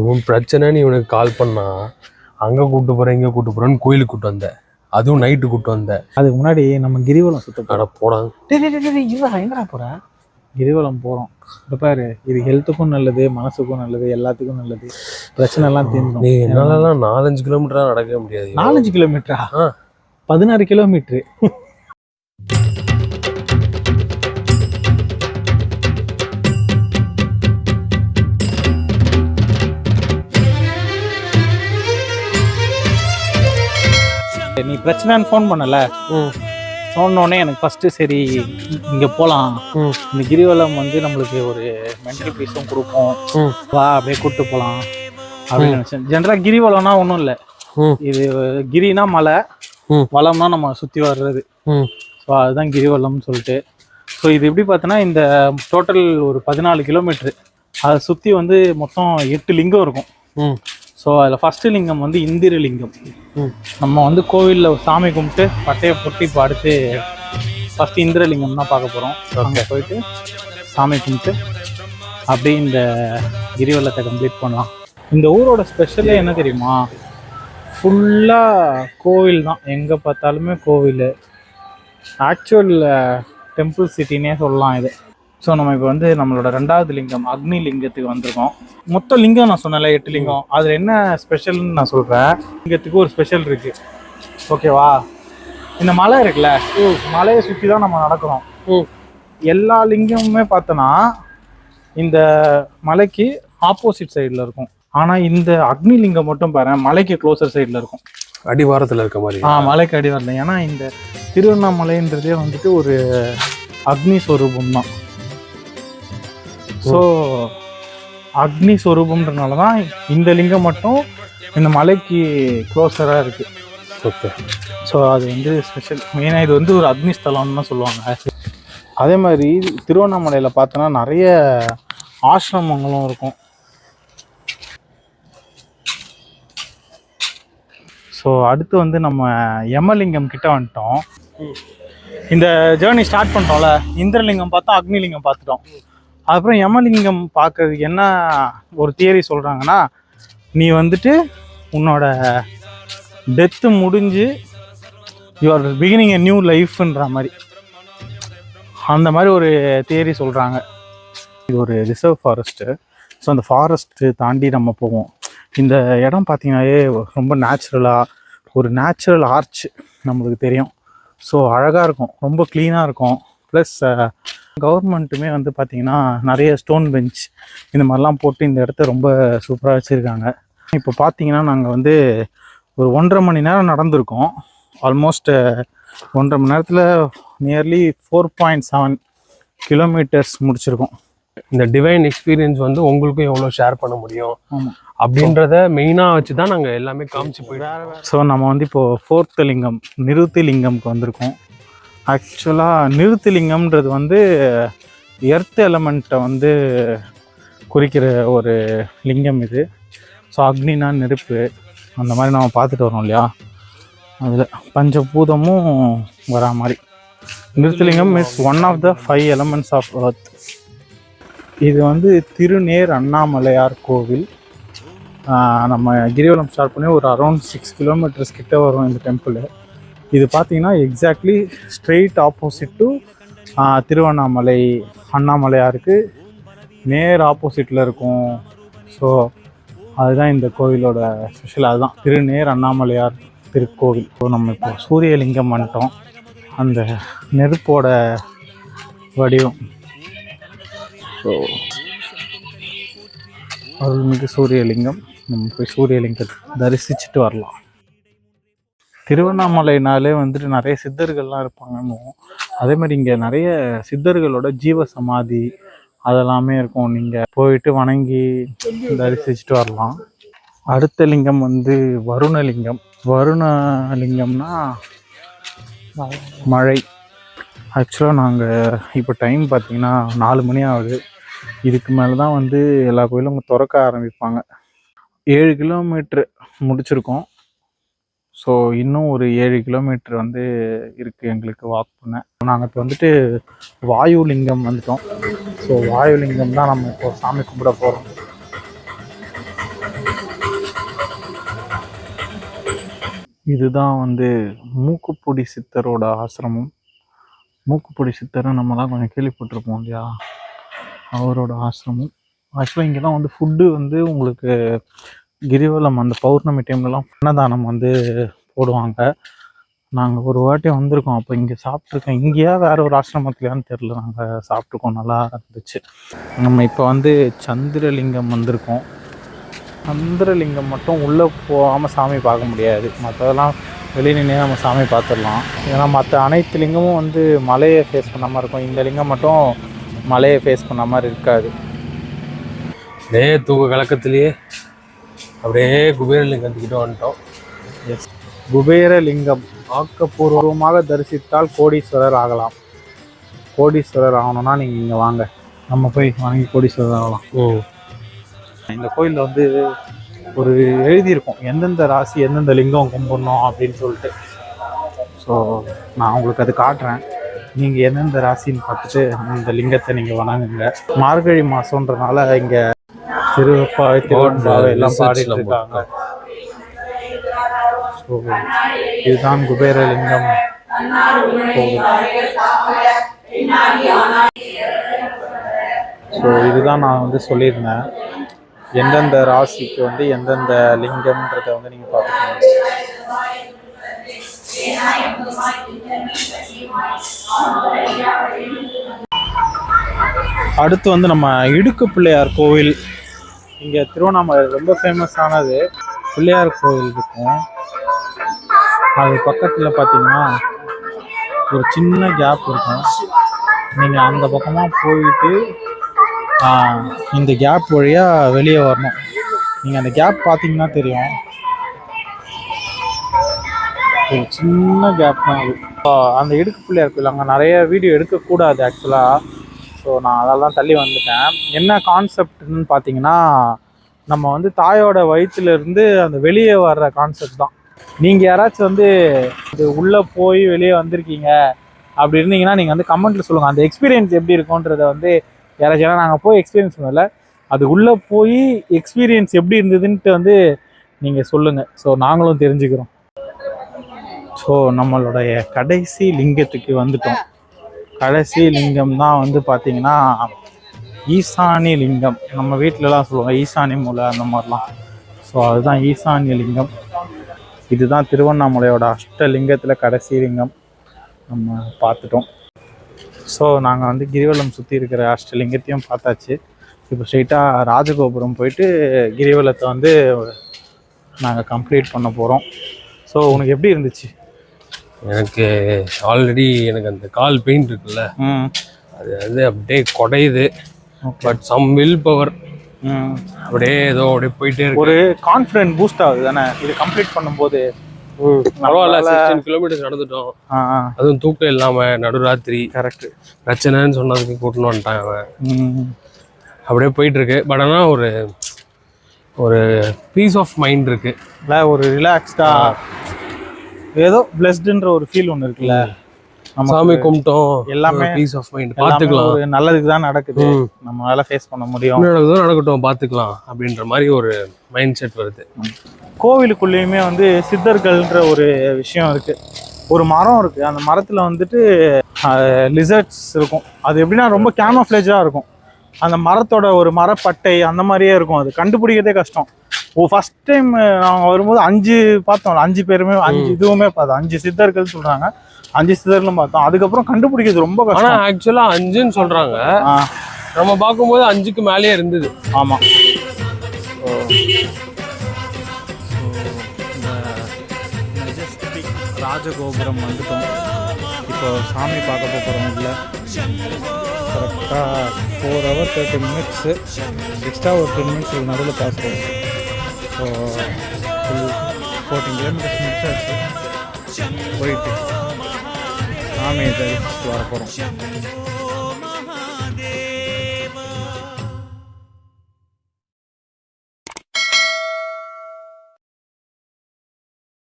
இவன் பிரச்சனைன்னு இவனுக்கு கால் பண்ணா அங்கே கூப்பிட்டு போகிறேன் இங்கே கூப்பிட்டு போகிறேன்னு கோயிலுக்கு கூப்பிட்டு வந்தேன். அதுவும் நைட்டு கூப்பிட்டு வந்தேன். அதுக்கு முன்னாடி நம்ம கிரிவலம் சுத்த போடாங்க. எங்கடா போற? கிரிவலம் போகிறோம். இப்போ பாரு, இது ஹெல்த்துக்கும் நல்லது, மனசுக்கும் நல்லது, எல்லாத்துக்கும் நல்லது. பிரச்சனை எல்லாம் தீர்ந்துடும். நீ என்னாலலாம் 4-5 கிலோமீட்டரா நடக்க முடியாது. 4-5 கிலோமீட்டரா? 16 கிலோமீட்டரு. நீ பிரச்சனைன்னு ஃபோன் பண்ணல, சொன்னோடனே எனக்கு ஃபஸ்ட்டு சரி இங்கே போகலாம், இந்த கிரிவலம் வந்து நம்மளுக்கு ஒரு மென்டல் பீஸும் கொடுப்போம், வா அப்படியே கூப்பிட்டு போகலாம் அப்படின்னு நினச்சேன். ஜென்ரலாக கிரிவலம்னா ஒன்றும் இல்லை, இது கிரினா மலை, வளம்னா நம்ம சுற்றி வர்றது. ஸோ அதுதான் கிரிவலம்னு சொல்லிட்டு. ஸோ இது எப்படி பார்த்தோன்னா இந்த டோட்டல் ஒரு 14 கிலோமீட்ரு, அதை சுற்றி வந்து மொத்தம் 8 லிங்கம் இருக்கும். ஸோ அதில் ஃபஸ்ட்டு லிங்கம் வந்து இந்திர லிங்கம். நம்ம வந்து கோவிலில் சாமி கும்பிட்டு பட்டையை பொட்டி இப்போ அடுத்து ஃபஸ்ட்டு இந்திரலிங்கம் தான் பார்க்க போகிறோம். அங்கே போயிட்டு சாமி கும்பிட்டு அப்படியே இந்த கிரிவலத்தை கம்ப்ளீட் பண்ணலாம். இந்த ஊரோட ஸ்பெஷலே என்ன தெரியுமா? ஃபுல்லாக கோவில் தான், எங்கே பார்த்தாலுமே கோவில். ஆக்சுவல் டெம்பிள் சிட்டினே சொல்லலாம் இது. ஸோ நம்ம இப்போ வந்து நம்மளோட 2வது லிங்கம் அக்னி லிங்கத்துக்கு வந்திருக்கோம். மொத்த லிங்கம் நான் சொன்னல 8 லிங்கம், அதில் என்ன ஸ்பெஷல்னு நான் சொல்கிறேன். லிங்கத்துக்கு ஒரு ஸ்பெஷல் இருக்குது, ஓகேவா? இந்த மலை இருக்குல்ல, மலையை சுற்றி தான் நம்ம நடக்கிறோம். எல்லா லிங்கமுமே பார்த்தோன்னா இந்த மலைக்கு ஆப்போசிட் சைடில் இருக்கும். ஆனால் இந்த அக்னி லிங்கம் மட்டும் பாரு, மலைக்கு க்ளோசர் சைடில் இருக்கும், அடிவாரத்தில் இருக்க மாதிரி. மலைக்கு அடிவாரத்தில். ஏன்னா இந்த திருவண்ணாமலைன்றதே வந்துட்டு ஒரு அக்னி ஸ்வரூபம் தான். ஸோ அக்னி ஸ்வரூபம்ன்றனால தான் இந்த லிங்கம் மட்டும் இந்த மலைக்கு க்ளோஸராக இருக்குது. ஓகே, ஸோ அது வந்து ஸ்பெஷல். மெயினாக இது வந்து ஒரு அக்னி ஸ்தலம்னு தான் சொல்லுவாங்க. அதே மாதிரி திருவண்ணாமலையில் பார்த்தோன்னா நிறைய ஆசிரமங்களும் இருக்கும். ஸோ அடுத்து வந்து நம்ம யமலிங்கம் கிட்ட வந்துட்டோம். இந்த ஜேர்னி ஸ்டார்ட் பண்ணிட்டோம்ல, இந்திரலிங்கம் பார்த்தோம், அக்னிலிங்கம் பார்த்துட்டோம். அதுக்கப்புறம் யமலிங்கம் பார்க்கறதுக்கு என்ன ஒரு தியரி சொல்கிறாங்கன்னா, நீ வந்துட்டு உன்னோட டெத்து முடிஞ்சு யூஆர் பிகினிங் எ நியூ லைஃப்ன்ற மாதிரி, அந்த மாதிரி ஒரு தியரி சொல்கிறாங்க. இது ஒரு ரிசர்வ் ஃபாரஸ்ட்டு. ஸோ அந்த ஃபாரஸ்ட்டு தாண்டி நம்ம போவோம். இந்த இடம் பார்த்திங்கனாலே ரொம்ப நேச்சுரலாக ஒரு நேச்சுரல் ஆர்ச் நம்மளுக்கு தெரியும். ஸோ அழகாக இருக்கும், ரொம்ப க்ளீனாக இருக்கும். ப்ளஸ் கவர்மெண்ட்டுமே வந்து பார்த்திங்கன்னா நிறைய ஸ்டோன் பெஞ்ச் இந்த மாதிரிலாம் போட்டு இந்த இடத்த ரொம்ப சூப்பராக வச்சுருக்காங்க. இப்போ பார்த்திங்கன்னா நாங்கள் வந்து ஒரு 1.5 மணி நேரம் நடந்திருக்கோம். ஆல்மோஸ்ட் 1.5 மணி நேரத்தில் நியர்லி 4.7 கிலோமீட்டர்ஸ் முடிச்சிருக்கோம். இந்த டிவைன் எக்ஸ்பீரியன்ஸ் வந்து உங்களுக்கும் எவ்வளோ ஷேர் பண்ண முடியும் அப்படின்றத மெயினாக வச்சு தான் நாங்கள் எல்லாமே காமிச்சு போயிடுவோம். ஸோ நம்ம வந்து இப்போது 4th லிங்கம் நிருத்தி லிங்கம்க்கு வந்திருக்கோம். ஆக்சுவலாக நிருத்தி லிங்கம்ன்றது வந்து எர்த் எலமெண்ட்டை வந்து குறிக்கிற ஒரு லிங்கம் இது. ஸோ அக்னினா நெருப்பு, அந்த மாதிரி நம்ம பார்த்துட்டு வரோம் இல்லையா, அதில் பஞ்சபூதமும் வரா மாதிரி. நிருத்திலிங்கம் is one of the 5 elements of earth. இது வந்து திருநேர் அண்ணாமலையார் கோவில். நம்ம கிரிவலம் ஸ்டார்ட் பண்ணி ஒரு அரௌண்ட் 6 கிலோமீட்டர்ஸ் கிட்ட வரும் இந்த டெம்பிள். இது பார்த்திங்கன்னா exactly straight opposite to Tiruvannamalai அண்ணாமலையாருக்கு நேர் ஆப்போசிட்டில் இருக்கும். ஸோ அதுதான் இந்த கோவிலோட ஸ்பெஷல். அதுதான் திருநேர் அண்ணாமலையார் திருக்கோவில். ஸோ நம்ம இப்போ சூரியலிங்கம் வந்துட்டோம். அந்த நெருப்போட வடிவம். ஸோ அருள்மிகு சூரியலிங்கம். நம்ம போய் சூரியலிங்கத்தை தரிசிச்சுட்டு வரலாம். திருவண்ணாமலைனாலே வந்துட்டு நிறைய சித்தர்கள்லாம் இருப்பாங்கன்னு, அதே மாதிரி இங்கே நிறைய சித்தர்களோட ஜீவ சமாதி அதெல்லாமே இருக்கும். நீங்கள் போயிட்டு வணங்கி தரிசிச்சுட்டு வரலாம். அடுத்த லிங்கம் வந்து வருணலிங்கம். வருணலிங்கம்னா மழை. ஆக்சுவலாக நாங்கள் இப்போ டைம் பார்த்திங்கன்னா 4 மணி ஆகுது. இதுக்கு மேலே தான் வந்து எல்லா கோயிலும் திறக்க ஆரம்பிப்பாங்க. 7 கிலோமீட்ரு முடிச்சிருக்கோம். ஸோ இன்னும் ஒரு 7 கிலோமீட்டர் வந்து இருக்குது எங்களுக்கு வாக் பண்ண. நாங்கள் இப்போ வந்துட்டு வாயுலிங்கம் வந்துட்டோம். ஸோ வாயுலிங்கம் தான் நம்ம இப்போ சாமி கும்பிட போகிறோம். இதுதான் வந்து மூக்குப்பொடி சித்தரோட ஆசிரமம். மூக்குப்பொடி சித்தரை நம்மலாம் கொஞ்சம் கேள்விப்பட்டிருப்போம் இல்லையா, அவரோட ஆசிரமம். ஆக்சுவலாக இங்கே தான் வந்து ஃபுட்டு வந்து உங்களுக்கு கிரிவலம் அந்த பௌர்ணமி டைம்லலாம் அன்னதானம் வந்து போடுவாங்க. நாங்கள் ஒரு வாட்டி வந்திருக்கோம், அப்போ இங்கே சாப்பிட்ருக்கோம். இங்கேயா வேற ஒரு ஆசிரமத்துலையான்னு தெரில, நாங்கள் சாப்பிட்ருக்கோம், நல்லா இருந்துச்சு. நம்ம இப்போ வந்து சந்திரலிங்கம் வந்திருக்கோம். சந்திரலிங்கம் மட்டும் உள்ளே போகாமல் சாமி பார்க்க முடியாது, மற்றதெல்லாம் வெளியே நின்று நம்ம சாமி பார்த்துடலாம். ஏன்னா மற்ற அனைத்து லிங்கமும் வந்து மலையை ஃபேஸ் பண்ண மாதிரி இருக்கும், இந்த லிங்கம் மட்டும் மலையை ஃபேஸ் பண்ண மாதிரி இருக்காது. அப்படியே தூக்க கலக்கத்திலேயே அப்படியே குபேரலிங்கத்துக்கிட்ட வந்துட்டோம். எஸ், குபேரலிங்கம் ஆக்கப்பூர்வமாக தரிசித்தால் கோடீஸ்வரர் ஆகலாம். கோடீஸ்வரர் ஆகணும்னா நீங்கள் இங்கே வாங்க, நம்ம போய் வாங்கி கோடீஸ்வரர் ஆகலாம். இந்த கோயிலில் வந்து ஒரு எழுதியிருக்கும் எந்தெந்த ராசி எந்தெந்த லிங்கம் கும்பிடணும் அப்படின்னு சொல்லிட்டு. ஸோ நான் உங்களுக்கு அது காட்டுறேன், நீங்கள் எந்தெந்த ராசின்னு பார்த்துட்டு இந்த லிங்கத்தை நீங்கள் வணங்குங்க. மார்கழி மாதன்றனால இங்கே திருப்பாவை திருவன்பாவை எல்லாம் பாடிட்டு இருக்காங்க. ஸோ இதுதான் குபேரலிங்கம் கோவில். ஸோ இதுதான் நான் வந்து சொல்லியிருந்தேன், எந்தெந்த ராசிக்கு வந்து எந்தெந்த லிங்கம்ன்றதை வந்து நீங்கள் பார்த்துக்கணும். அடுத்து வந்து நம்ம இடுக்கு பிள்ளையார் கோவில். இங்கே திருவண்ணாமலை ரொம்ப ஃபேமஸானது பிள்ளையார் கோவில் இருக்கும். அது பக்கத்தில் பார்த்தீங்கன்னா ஒரு சின்ன கேப் இருக்கும், நீங்கள் அந்த பக்கமாக போயிட்டு இந்த கேப் வழியாக வெளியே வரணும். நீங்கள் அந்த கேப் பார்த்தீங்கன்னா தெரியும், ஒரு சின்ன கேப் தான் அது. அந்த இடுக்கு பிள்ளையார் கோயில் அங்கே நிறைய வீடியோ எடுக்கக்கூடாது ஆக்சுவலாக. ஸோ நான் அதெல்லாம் தள்ளி வந்துட்டேன். என்ன கான்செப்ட்னு பார்த்தீங்கன்னா, நம்ம வந்து தாயோட வயிற்றுலேருந்து அந்த வெளியே வர்ற கான்செப்ட் தான். நீங்கள் யாராச்சும் வந்து இது உள்ளே போய் வெளியே வந்திருக்கீங்க அப்படி இருந்தீங்கன்னா நீங்கள் வந்து கமெண்ட்டில் சொல்லுங்கள், அந்த எக்ஸ்பீரியன்ஸ் எப்படி இருக்குன்றத வந்து யாராச்சும். ஏன்னா நாங்கள் போய் எக்ஸ்பீரியன்ஸ் பண்ணல, அது உள்ளே போய் எக்ஸ்பீரியன்ஸ் எப்படி இருந்ததுன்ட்டு வந்து நீங்கள் சொல்லுங்கள். ஸோ நாங்களும் தெரிஞ்சுக்கிறோம். ஸோ நம்மளுடைய கடைசி லிங்கத்துக்கு வந்துட்டோம். கடைசி லிங்கம் தான் வந்து பார்த்திங்கன்னா ஈசானி லிங்கம். நம்ம வீட்டிலலாம் சொல்லுவாங்க ஈசானி மூலை அந்த மாதிரிலாம். ஸோ அதுதான் ஈசானிய லிங்கம். இதுதான் திருவண்ணாமலையோட அஷ்டலிங்கத்தில் கடைசி லிங்கம் நம்ம பார்த்துட்டோம். ஸோ நாங்கள் வந்து கிரிவலம் சுற்றி இருக்கிற அஷ்டலிங்கத்தையும் பார்த்தாச்சு. இப்போ ஸ்ட்ரெயிட்டாக ராஜகோபுரம் போயிட்டு கிரிவலத்தை வந்து நாங்கள் கம்ப்ளீட் பண்ண போகிறோம். ஸோ உனக்கு எப்படி இருந்துச்சு? எனக்கு ஆல்ரெடி எனக்கு அந்த கால் பெயின் இருக்குல்ல, அது வந்து அப்படியே குடையுது. பட் சம் வில் பவர் அப்படியே ஏதோ அப்படியே போயிட்டே இருக்கு. ஒரு கான்ஃபிடென்ட் பூஸ்ட் ஆகுது தானே இது கம்ப்ளீட் பண்ணும்போது. பரவாயில்ல, 16 கிலோமீட்டர்ஸ் நடந்துட்டோம், அதுவும் தூக்கம் இல்லாம நடுராத்திரி. கரெக்ட், பிரச்சனைன்னு சொன்னதுக்கு கூட்டணும் வந்துட்டான் அவன். அப்படியே போயிட்டு இருக்கு. பட் ஆனால் ஒரு பீஸ் ஆஃப் மைண்ட் இருக்கு, இல்லை ஒரு ரிலாக்ஸ்டா ஏதோ பிளஸ்டுன்ற ஒரு ஃபீல் ஒன்று இருக்குல்ல. நம்ம சாமி கும்பிட்டோம், எல்லாமே பீஸ் ஆஃப் மைண்ட். பார்த்துக்கலாம், ஒரு நல்லதுக்கு தான் நடக்குது, நம்மளால ஃபேஸ் பண்ண முடியும். நடக்கட்டும் பார்த்துக்கலாம் அப்படின்ற மாதிரி ஒரு மைண்ட் செட் வருது. கோவிலுக்குள்ளேயுமே வந்து சித்தர்கள்ன்ற ஒரு விஷயம் இருக்கு. ஒரு மரம் இருக்கு, அந்த மரத்துல வந்துட்டு லிசர்ட்ஸ் இருக்கும். அது எப்படின்னா ரொம்ப கேமோஃப்ளேஜா இருக்கும். அந்த மரத்தோட ஒரு மரப்பட்டை அந்த மாதிரியே இருக்கும், அது கண்டுபிடிக்கிறதே கஷ்டம். ஃபர்ஸ்ட் டைம் நாங்கள் வரும்போது 5 பார்த்தோம், 5 பேருமே 5 இதுவுமே பார்த்தோம். 5 சித்தர்கள் சொல்றாங்க, 5 சித்தர்களும் பார்த்தோம். அதுக்கப்புறம் கண்டுபிடிக்கிறது ரொம்ப கஷ்டம். ஆனால் ஆக்சுவலாக 5ன்னு சொல்றாங்க, நம்ம பார்க்கும்போது 5க்கு மேலேயே இருந்தது. ஆமாம், ராஜகோபுரம் வந்துட்டோம். இப்போ சாமி பார்க்க போகிறோம். இல்லை கரெக்டாக 4 hours 30 minutes, எக்ஸ்ட்ரா ஒரு 10 minutes நடுவில் பார்த்துருவோம். ஸோ 14 kilometers முடிச்சாச்சு. போயிட்டு சாமியை தரிசிச்சுட்டு வர போகிறோம்.